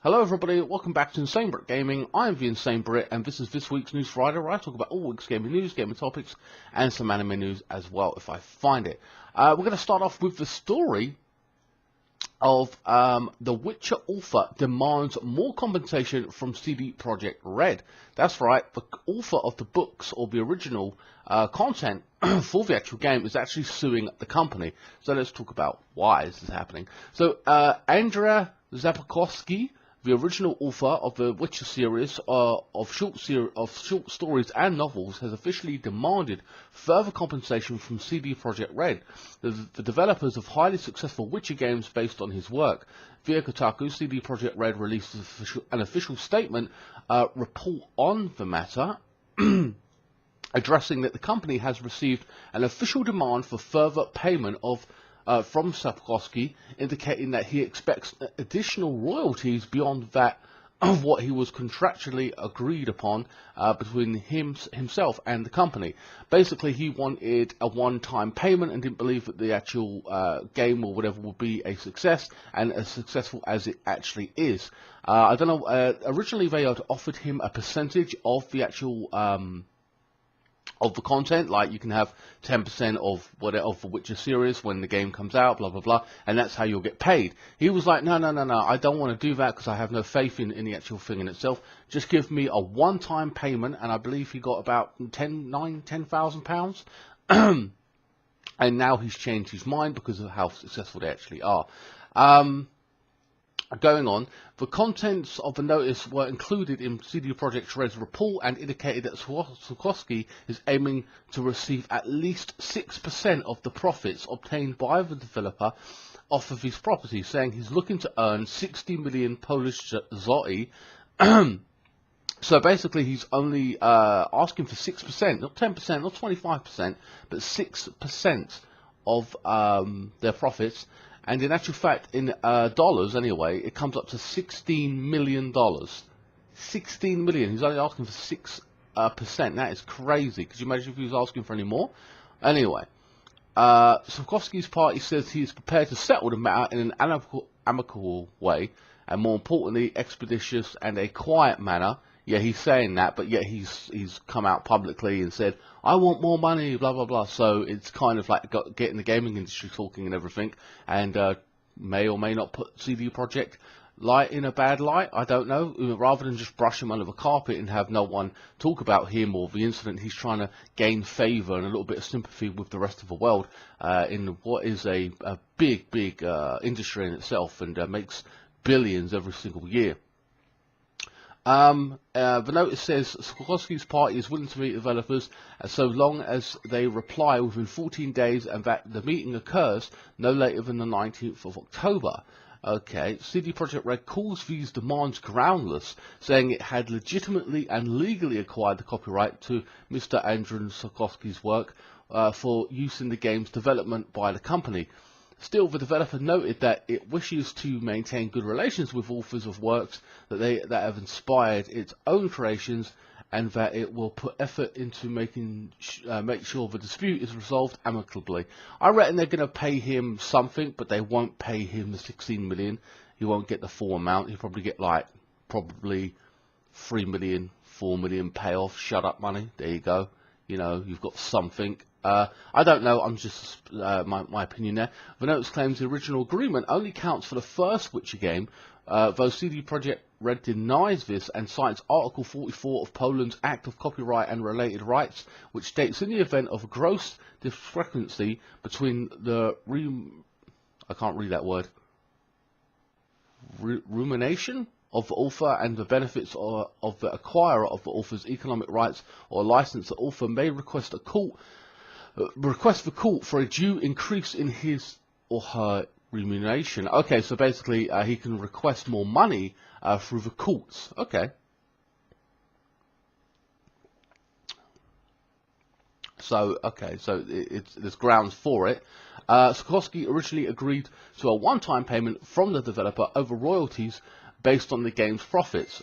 Hello everybody, welcome back to INSANEBRIT Gaming. I'm the INSANEBRIT and this is this week's News Friday where I talk about all week's gaming news, gaming topics and some anime news as well if I find it. We're going to start off with the story of The Witcher author demands more compensation from CD Projekt Red. That's right, the author of the books or the original content for the actual game is actually suing the company. So let's talk about why this is happening. So Andrzej Sapkowski, the original author of the Witcher series of short stories and novels, has officially demanded further compensation from CD Projekt Red, the developers of highly successful Witcher games based on his work. Via Kotaku, CD Projekt Red released an official statement report on the matter, addressing that the company has received an official demand for further payment from Sapkowski, indicating that he expects additional royalties beyond that of what he was contractually agreed upon between himself and the company. Basically, he wanted a one-time payment and didn't believe that the actual game or whatever would be a success, and as successful as it actually is. I don't know, originally they had offered him a percentage of the actual of the content, like you can have 10% of the Witcher series when the game comes out, blah blah blah, and that's how you'll get paid. He was like, no, I don't want to do that because I have no faith in the actual thing in itself. Just give me a one-time payment, and I believe he got about £10,000, and now he's changed his mind because of how successful they actually are. Going on, the contents of the notice were included in CD Projekt Red's report and indicated that Sapkowski is aiming to receive at least 6% of the profits obtained by the developer off of his property, saying he's looking to earn 60 million Polish zloty. So basically he's only asking for 6%, not 10%, not 25%, but 6% of their profits. And in actual fact, in dollars anyway, it comes up to $16 million. 16 million. He's only asking for 6%. That is crazy. Could you imagine if he was asking for any more? Anyway, Sapkowski's party says he is prepared to settle the matter in an amicable way, and more importantly, expeditious and a quiet manner. Yeah, he's saying that, but yet he's come out publicly and said, I want more money, blah, blah, blah. So it's kind of like getting the gaming industry talking and everything, and may or may not put CD Projekt Red in a bad light, I don't know. Rather than just brush him under the carpet and have no one talk about him or the incident, he's trying to gain favour and a little bit of sympathy with the rest of the world in what is a big industry in itself, and makes billions every single year. The notice says Sapkowski's party is willing to meet developers so long as they reply within 14 days and that the meeting occurs no later than the 19th of October. Okay, CD Projekt Red calls these demands groundless, saying it had legitimately and legally acquired the copyright to Mr. Andrzej Sapkowski's work for use in the game's development by the company. Still, the developer noted that it wishes to maintain good relations with authors of works that have inspired its own creations, and that it will put effort into make sure the dispute is resolved amicably. I reckon they're going to pay him something, but they won't pay him the 16 million. He won't get the full amount. He'll probably get probably 3 million, 4 million payoff. Shut up money. There you go. You know, you've got something. I don't know, I'm just my opinion there. The notice claims the original agreement only counts for the first Witcher game, though CD Projekt Red denies this and cites Article 44 of Poland's Act of Copyright and Related Rights, which states in the event of a gross discrepancy between the I can't read that word, rumination of the author and the benefits of the acquirer of the author's economic rights or license, the author may request the court for a due increase in his or her remuneration. Okay, so basically he can request more money through the courts. Okay. So there's grounds for it. Sapkowski originally agreed to a one-time payment from the developer over royalties based on the game's profits.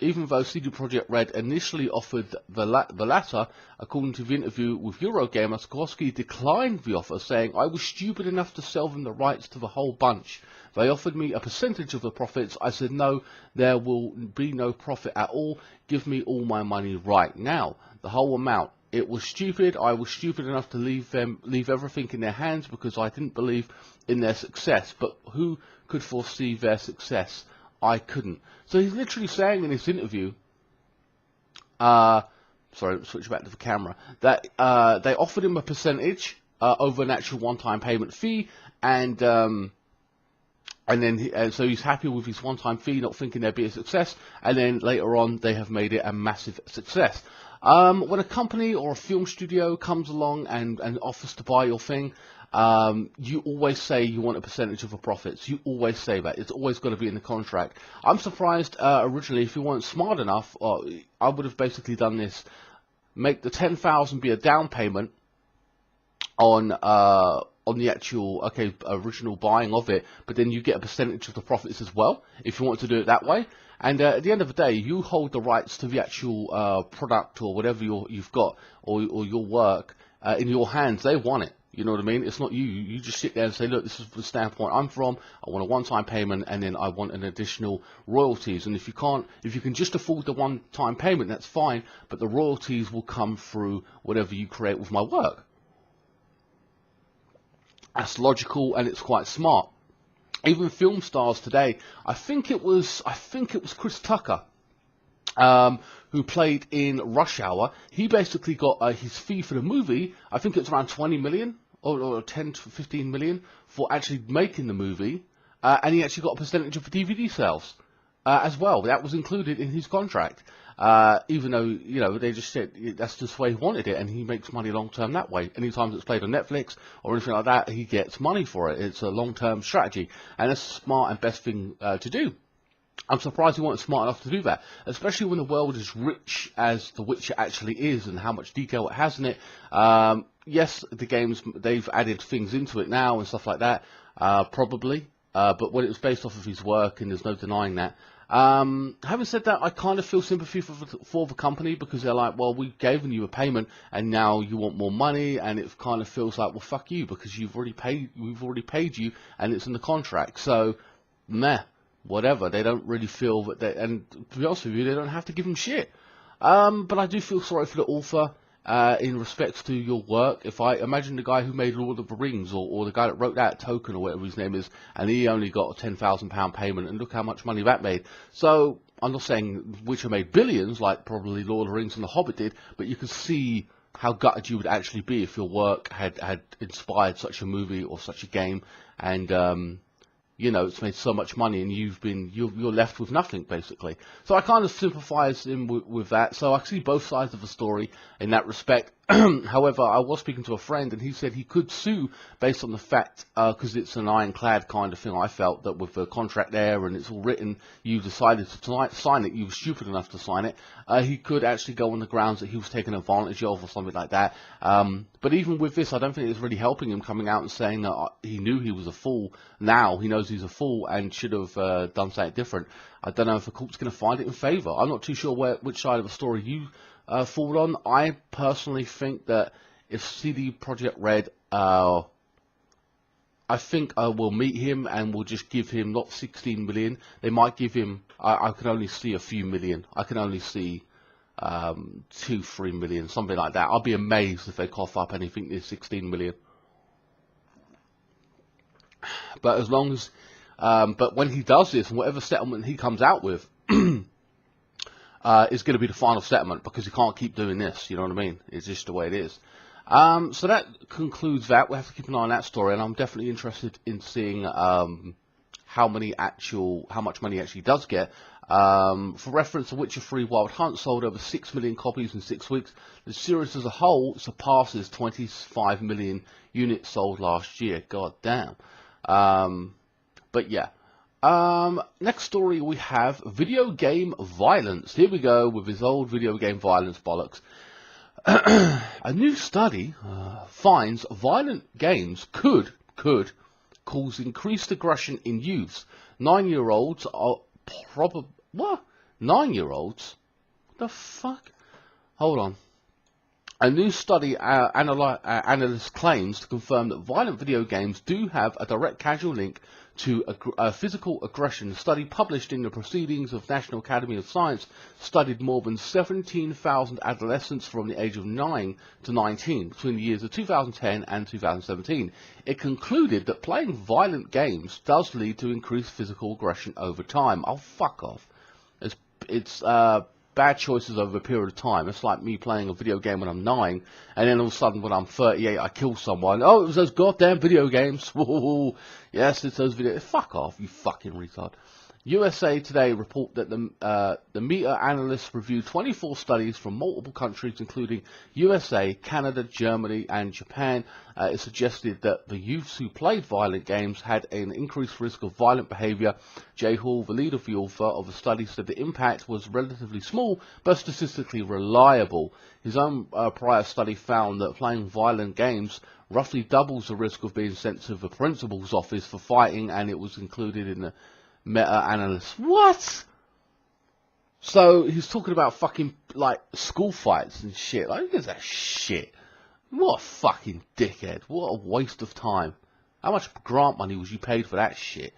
Even though CD Projekt Red initially offered the latter, according to the interview with Eurogamer, Sikorsky declined the offer, saying, "I was stupid enough to sell them the rights to the whole bunch. They offered me a percentage of the profits. I said, no, there will be no profit at all. Give me all my money right now. The whole amount. It was stupid. I was stupid enough to leave everything in their hands because I didn't believe in their success. But who could foresee their success? I couldn't." So he's literally saying in this interview, sorry, switch back to the camera, that they offered him a percentage over an actual one-time payment fee, and then so he's happy with his one-time fee, not thinking there'd be a success, and then later on they have made it a massive success. When a company or a film studio comes along and offers to buy your thing, you always say you want a percentage of the profits. You always say that. It's always got to be in the contract. I'm surprised originally, if you weren't smart enough, I would have basically done this. Make the 10,000 be a down payment on the actual original buying of it, but then you get a percentage of the profits as well if you want to do it that way. And at the end of the day, you hold the rights to the actual product or whatever you've got or your work in your hands. They want it. You know what I mean? It's not you. You just sit there and say, look, this is the standpoint I'm from. I want a one-time payment, and then I want an additional royalties. And if you can just afford the one-time payment, that's fine. But the royalties will come through whatever you create with my work. That's logical, and it's quite smart. Even film stars today, I think it was Chris Tucker, who played in Rush Hour. He basically got his fee for the movie. I think it's around 20 million or 10 to 15 million for actually making the movie, and he actually got a percentage of the DVD sales as well. That was included in his contract. Even though, they just said that's just the way he wanted it, and he makes money long term that way. Anytime it's played on Netflix or anything like that, he gets money for it. It's a long term strategy, and it's a smart and best thing to do. I'm surprised he wasn't smart enough to do that, especially when the world is rich as The Witcher actually is and how much detail it has in it. Yes, the games, they've added things into it now and stuff like that, probably, but when it was based off of his work, and there's no denying that. Having said that, I kind of feel sympathy for the company, because they're like, well, we've given you a payment and now you want more money, and it kind of feels like, well, fuck you, because we've already paid you and it's in the contract. So, meh, whatever. They don't really feel that and to be honest with you, they don't have to give him shit. But I do feel sorry for the author. In respect to your work, if I imagine the guy who made Lord of the Rings, or the guy that wrote that, Token, or whatever his name is, and he only got a £10,000 payment, and look how much money that made. So I'm not saying Witcher made billions, like probably Lord of the Rings and The Hobbit did, but you could see how gutted you would actually be if your work had inspired such a movie or such a game, and it's made so much money, and you're left with nothing, basically. So I kind of sympathise with that. So I see both sides of the story in that respect. However, I was speaking to a friend, and he said he could sue based on the fact, because it's an ironclad kind of thing. I felt that with the contract there and it's all written, you decided to sign it, you were stupid enough to sign it, he could actually go on the grounds that he was taken advantage of or something like that. But even with this, I don't think it's really helping him coming out and saying that he knew he was a fool. Now he knows he's a fool and should have done something different. I don't know if the court's going to find it in favour. I'm not too sure which side of the story you fall on. I personally think that if CD Projekt Red, I think we'll meet him and we'll just give him not 16 million. They might give him, I can only see a few million. I can only see 2-3 million, something like that. I'll be amazed if they cough up anything near 16 million. But as long as, but when he does this, and whatever settlement he comes out with, is going to be the final settlement, because he can't keep doing this, you know what I mean? It's just the way it is. So that concludes that. We'll have to keep an eye on that story, and I'm definitely interested in seeing how much money he actually does get. For reference, The Witcher 3 Wild Hunt sold over 6 million copies in 6 weeks. The series as a whole surpasses 25 million units sold last year. God damn. But yeah. Next story we have video game violence. Here we go with his old video game violence bollocks. A new study finds violent games could cause increased aggression in youths. 9-year-olds are 9-year-olds? What the fuck? Hold on. A new study analyst claims to confirm that violent video games do have a direct causal link to physical aggression. The study, published in the Proceedings of National Academy of Science, studied more than 17,000 adolescents from the age of 9 to 19 between the years of 2010 and 2017. It concluded that playing violent games does lead to increased physical aggression over time. Oh, fuck off. It's bad choices over a period of time. It's like me playing a video game when I'm 9, and then all of a sudden when I'm 38 I kill someone. Oh, it was those goddamn video games. Whoa. Yes, it's those video. Fuck off, you fucking retard. USA Today report that the meta-analysts reviewed 24 studies from multiple countries, including USA, Canada, Germany, and Japan. It suggested that the youths who played violent games had an increased risk of violent behavior. Jay Hall, the lead of the author of the study, said the impact was relatively small but statistically reliable. His own prior study found that playing violent games roughly doubles the risk of being sent to the principal's office for fighting, and it was included in the meta-analyst. What? So he's talking about fucking like school fights and shit. Like, who gives that shit? What a fucking dickhead. What a waste of time. How much grant money was you paid for that shit?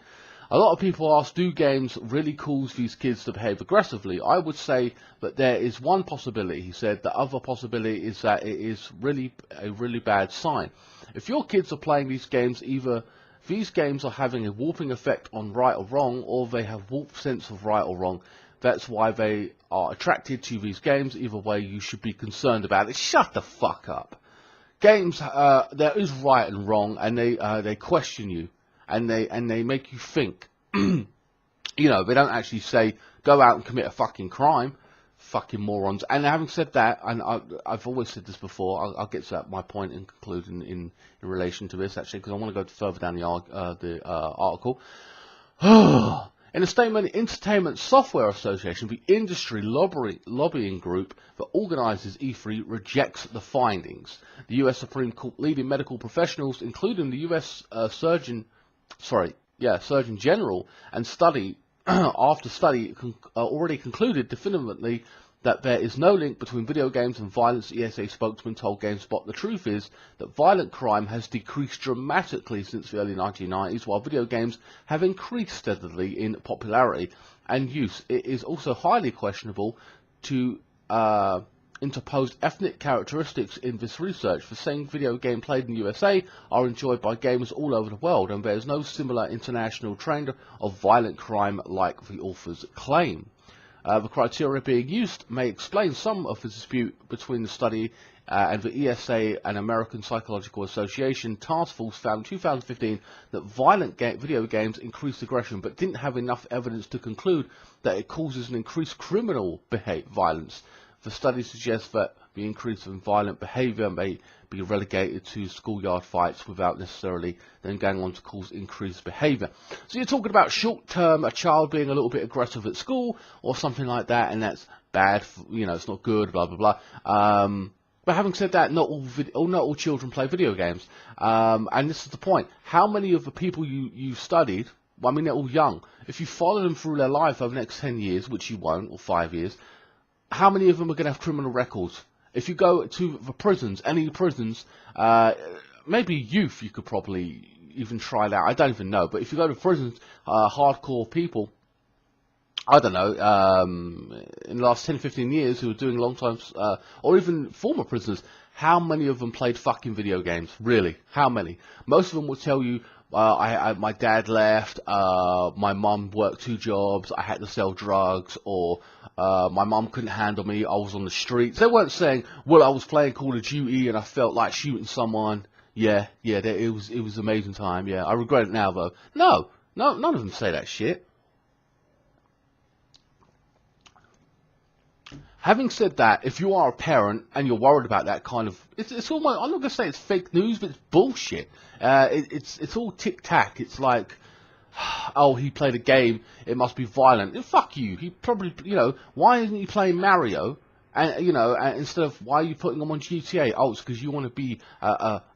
A lot of people ask, do games really cause these kids to behave aggressively? I would say that there is one possibility, he said. The other possibility is that it is a really bad sign. If your kids are playing these games, either these games are having a warping effect on right or wrong, or they have warped sense of right or wrong. That's why they are attracted to these games. Either way, you should be concerned about it. Shut the fuck up. Games, there is right and wrong, and they question you, and they make you think. You know, they don't actually say go out and commit a fucking crime. Fucking morons. And having said that, and I've always said this before, I'll get to my point in concluding in relation to this, actually, because I want to go further down the article. In a statement, the Entertainment Software Association, the industry lobbying group that organizes E3, rejects the findings. The U.S. Supreme Court leading medical professionals, including the U.S. Surgeon General, and after study already concluded definitively that there is no link between video games and violence. The ESA spokesman told GameSpot the truth is that violent crime has decreased dramatically since the early 1990s, while video games have increased steadily in popularity and use. It is also highly questionable to interpose ethnic characteristics in this research. The same video game played in the USA are enjoyed by gamers all over the world, and there is no similar international trend of violent crime like the authors claim. The criteria being used may explain some of the dispute between the study and the ESA and American Psychological Association task force found in 2015 that violent video games increased aggression, but didn't have enough evidence to conclude that it causes an increased criminal violence. The study suggests that the increase in violent behaviour may be relegated to schoolyard fights without necessarily then going on to cause increased behaviour. So you're talking about short-term, a child being a little bit aggressive at school or something like that, and that's bad, you know, it's not good, blah, blah, blah. But having said that, not all children play video games. And this is the point. How many of the people you studied, well, I mean, they're all young. If you follow them through their life over the next 10 years, which you won't, or 5 years, how many of them are going to have criminal records? If you go to the prisons, any prisons, maybe youth, you could probably even try that. I don't even know. But if you go to prisons, hardcore people, I don't know, in the last 10, 15 years who are doing long times, or even former prisoners, how many of them played fucking video games? Really? How many? Most of them will tell you, my dad left, my mum worked 2 jobs, I had to sell drugs, or my mum couldn't handle me, I was on the streets. They weren't saying, well, I was playing Call of Duty and I felt like shooting someone. Yeah, it was an amazing time, yeah. I regret it now, though. No, none of them say that shit. Having said that, if you are a parent and you're worried about that kind of, it's almost, I'm not going to say it's fake news, but it's bullshit. It's all tic-tac. It's like, oh, he played a game, it must be violent. Fuck you. He probably, you know, why isn't he playing Mario And, you know, and instead of, why are you putting them on GTA? Oh, it's because you want to be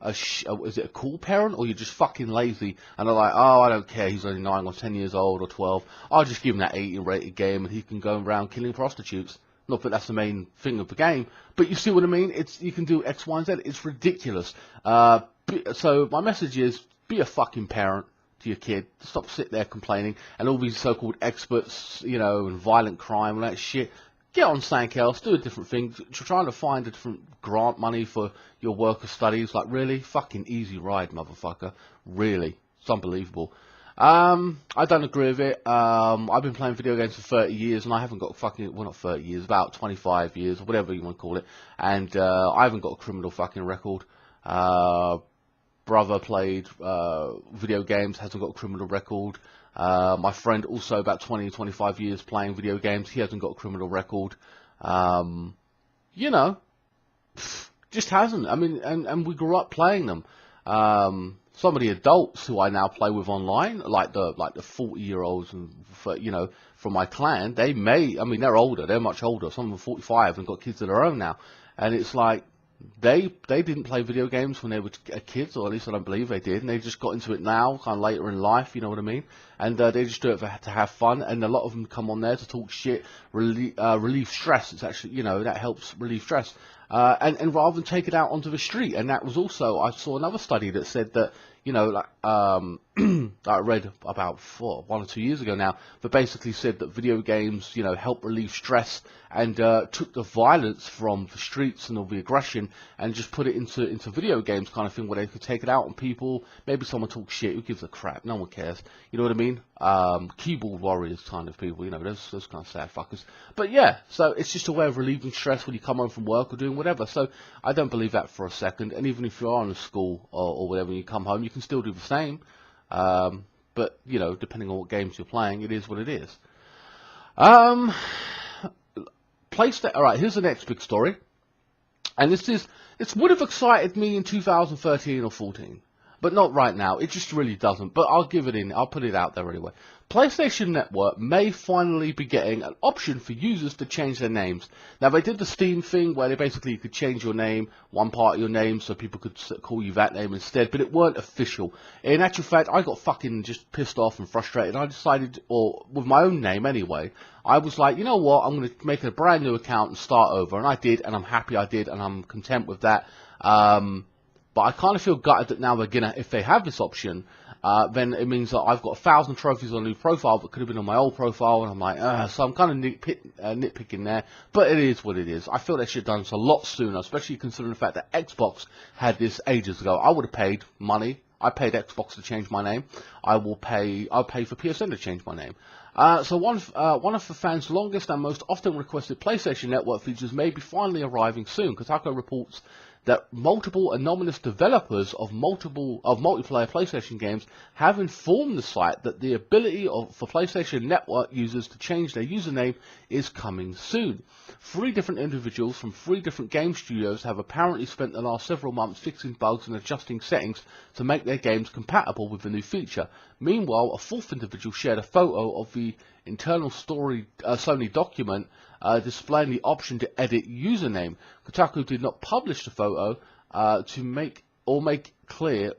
is it a cool parent, or you're just fucking lazy? And they're like, oh, I don't care, he's only 9 or 10 years old or 12. I'll just give him that 18 rated game and he can go around killing prostitutes. Not that that's the main thing of the game, but you see what I mean? You can do X, Y, and Z. It's ridiculous. So my message is, be a fucking parent to your kid. Stop sitting there complaining. And all these so-called experts, you know, and violent crime and that shit, get on something else, do a different thing. Trying to find a different grant money for your work or studies. Like, really? Fucking easy ride, motherfucker. Really. It's unbelievable. I don't agree with it. I've been playing video games for 30 years, and I haven't got fucking, well, not 30 years, about 25 years, or whatever you want to call it, and I haven't got a criminal fucking record. Brother played video games, hasn't got a criminal record. My friend also about 20, 25 years playing video games, he hasn't got a criminal record. You know, just hasn't. I mean, and we grew up playing them. Some of the adults who I now play with online, like the 40-year-olds, and you know, from my clan, they may, I mean, they're older, they're much older. Some of them are 45 and got kids of their own now, and it's like they didn't play video games when they were kids, or at least I don't believe they did, and they just got into it now, kind of later in life, you know what I mean? And they just do it to have fun, and a lot of them come on there to talk shit, relieve stress. It's actually, you know, that helps relieve stress. And rather than take it out onto the street. And that was also, I saw another study that said that, you know, like, that I read about 1 or 2 years ago now, but basically said that video games, you know, help relieve stress, and took the violence from the streets and all the aggression and just put it into video games, kind of thing, where they could take it out on people. Maybe someone talks shit, who gives a crap, no one cares, you know what I mean? Keyboard warriors kind of people, you know, those kind of sad fuckers. But yeah, so it's just a way of relieving stress when you come home from work or doing whatever. So I don't believe that for a second. And even if you are in a school or whatever, when you come home, you can still do the same. But you know, depending on what games you're playing, it is what it is. All right, here's the next big story, and it would have excited me in 2013 or 14. But not right now. It just really doesn't. But I'll put it out there anyway. PlayStation Network may finally be getting an option for users to change their names. Now, they did the Steam thing where they basically could change your name, one part of your name, so people could call you that name instead, but it weren't official. In actual fact, I got fucking just pissed off and frustrated. I decided, or with my own name anyway, I was like, you know what, I'm going to make a brand new account and start over. And I did, and I'm happy I did, and I'm content with that. But I kind of feel gutted that now they're gonna, if they have this option, then it means that I've got 1,000 trophies on a new profile that could have been on my old profile, and I'm like, so I'm kind of nitpicking there, but it is what it is. I feel they should have done this a lot sooner, especially considering the fact that Xbox had this ages ago. I would have paid money. I paid Xbox to change my name. I'll pay for PSN to change my name. So one of the fans' longest and most often requested PlayStation Network features may be finally arriving soon. Kotaku reports that multiple anonymous developers of multiplayer PlayStation games have informed the site that the ability for PlayStation Network users to change their username is coming soon. 3 different individuals from 3 different game studios have apparently spent the last several months fixing bugs and adjusting settings to make their games compatible with the new feature. Meanwhile, a 4th individual shared a photo of the internal Sony document displaying the option to edit username. Kotaku did not publish the photo to make clear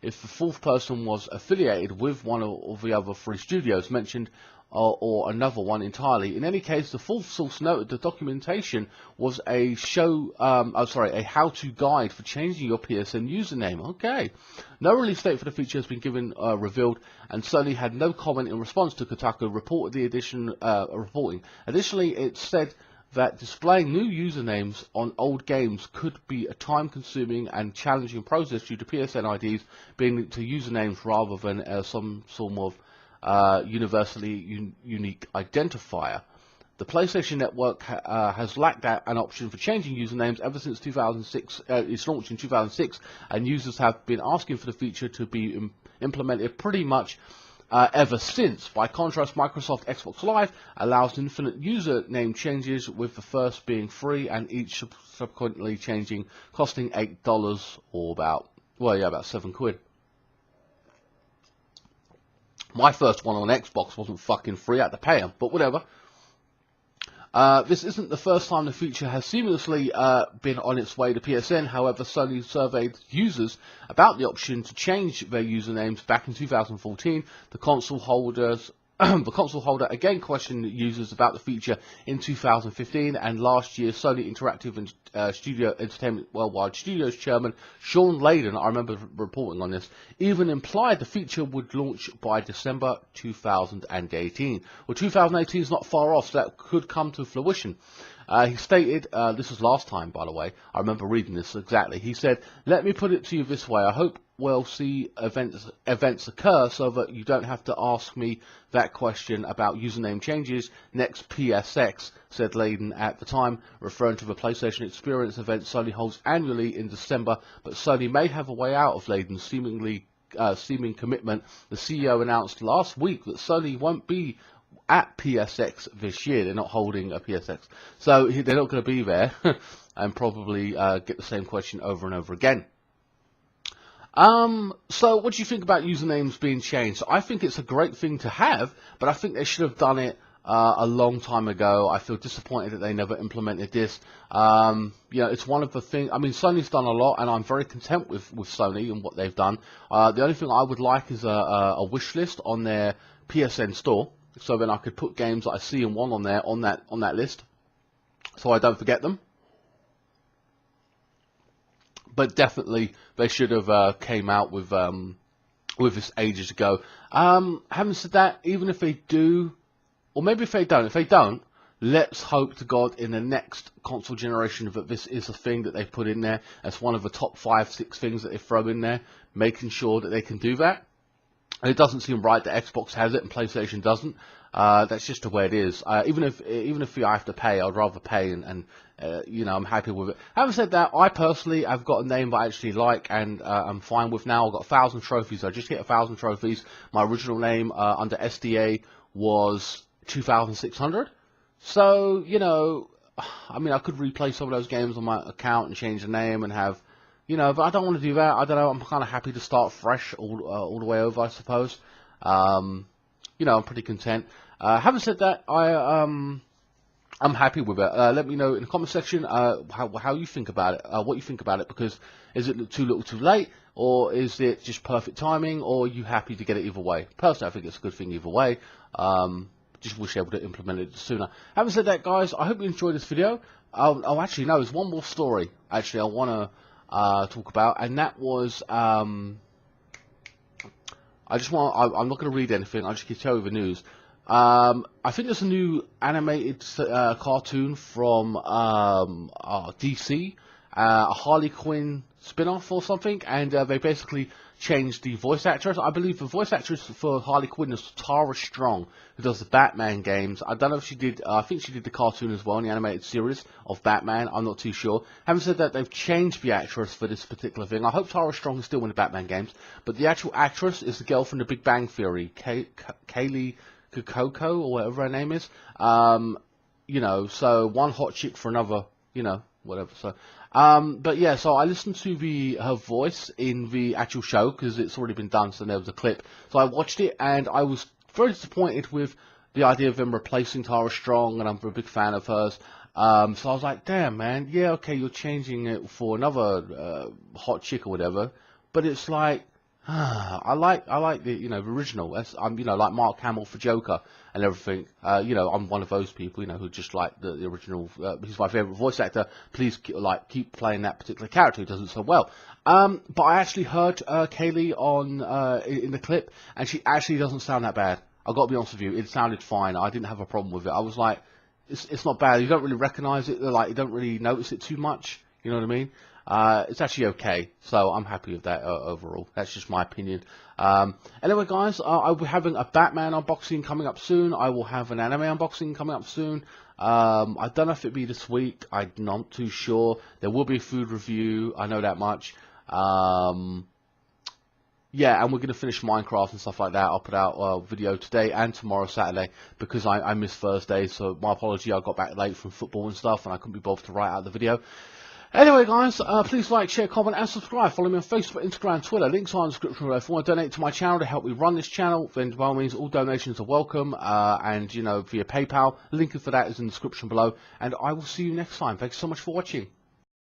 if the 4th person was affiliated with one of the other 3 studios mentioned or another one entirely. In any case, the 4th source noted the documentation was a how-to guide for changing your PSN username. Okay. No release date for the feature has been revealed, and Sony had no comment in response to Kotaku reporting. Additionally, it said that displaying new usernames on old games could be a time-consuming and challenging process due to PSN IDs being linked to usernames rather than some form of universally unique identifier. The PlayStation Network has lacked an option for changing usernames ever since 2006. Its launched in 2006, and users have been asking for the feature to be implemented pretty much ever since. By contrast, Microsoft Xbox Live allows infinite username changes, with the first being free and each subsequently changing, costing $8 or about £7. My first one on Xbox wasn't fucking free, I had to pay them, but whatever. This isn't the first time the feature has seamlessly been on its way to PSN. However, Sony surveyed users about the option to change their usernames back in 2014. The console holder again questioned users about the feature in 2015, and last year Sony Interactive and Studio Entertainment Worldwide Studios chairman Sean Layden, I remember reporting on this, even implied the feature would launch by December 2018. Well, 2018 is not far off, so that could come to fruition. He stated, this was last time, by the way, I remember reading this exactly. He said, "Let me put it to you this way. I hope we'll see events occur so that you don't have to ask me that question about username changes next PSX," said Layden at the time, referring to the PlayStation Experience event Sony holds annually in December. But Sony may have a way out of Layden's seeming commitment. The CEO announced last week that Sony won't be at PSX this year. They're not holding a PSX, so they're not going to be there and probably get the same question over and over again. So what do you think about usernames being changed? I think it's a great thing to have, but I think they should have done it a long time ago. I feel disappointed that they never implemented this. You know, it's one of the things, I mean, Sony's done a lot, and I'm very content with Sony and what they've done. The only thing I would like is a wish list on their PSN store, so then I could put games that I see and want on there on that list, so I don't forget them. But definitely they should have came out with this ages ago. Having said that, even if they do, or maybe if they don't, let's hope to God in the next console generation that this is a thing that they put in there. That's one of the top 5-6 things that they throw in there, making sure that they can do that. And it doesn't seem right that Xbox has it and PlayStation doesn't. That's just the way it is. Even if I have to pay, I'd rather pay, and you know, I'm happy with it. Having said that, I personally have got a name that I actually like, and I'm fine with now. I've got 1,000 trophies. I just hit 1,000 trophies. My original name under SDA was 2,600. So, you know, I mean, I could replay some of those games on my account and change the name and have, you know, but I don't want to do that. I don't know. I'm kind of happy to start fresh all the way over, I suppose. You know, I'm pretty content. Having said that, I'm happy with it. Let me know in the comment section how you think about it, what you think about it, because is it too little too late, or is it just perfect timing, or are you happy to get it either way? Personally, I think it's a good thing either way. Just wish they would have implemented it sooner. Having said that, guys, I hope you enjoyed this video. Oh, actually, no, there's one more story, actually, I want to talk about, and that was, I'm not going to read anything, I'll just tell you the news. I think there's a new animated cartoon from DC, a Harley Quinn spin-off or something, and they basically changed the voice actress. I believe the voice actress for Harley Quinn is Tara Strong, who does the Batman games. I don't know if she did, I think she did the cartoon as well in the animated series of Batman, I'm not too sure. Having said that, they've changed the actress for this particular thing. I hope Tara Strong is still in the Batman games, but the actual actress is the girl from The Big Bang Theory, Kaylee Cuoco, or whatever her name is. You know, so one hot chick for another, you know, whatever. So, but yeah, so I listened to her voice in the actual show because it's already been done, so there was a clip. So I watched it, and I was very disappointed with the idea of them replacing Tara Strong, and I'm a big fan of hers. So I was like, damn, man, yeah, okay, you're changing it for another hot chick or whatever, but it's like, I like the, you know, the original. I'm, you know, like Mark Hamill for Joker and everything. You know, I'm one of those people, you know, who just like the original. He's my favorite voice actor. Please, keep playing that particular character who does it so well. But I actually heard Kaylee on in the clip, and she actually doesn't sound that bad. I've got to be honest with you, it sounded fine. I didn't have a problem with it. I was like, it's not bad. You don't really recognise it. Like, you don't really notice it too much. You know what I mean? It's actually okay, so I'm happy with that overall. That's just my opinion. Anyway, guys, I'll be having a Batman unboxing coming up soon. I will have an anime unboxing coming up soon. I don't know if it'll be this week. I'm not too sure. There will be a food review. I know that much. Yeah, and we're going to finish Minecraft and stuff like that. I'll put out a video today and tomorrow, Saturday, because I missed Thursday, so my apology. I got back late from football and stuff, and I couldn't be bothered to write out the video. Anyway, guys, please like, share, comment, and subscribe. Follow me on Facebook, Instagram, Twitter. Links are in the description below. If you want to donate to my channel to help me run this channel, then by all means, all donations are welcome. And, you know, via PayPal, link for that is in the description below. And I will see you next time. Thanks so much for watching.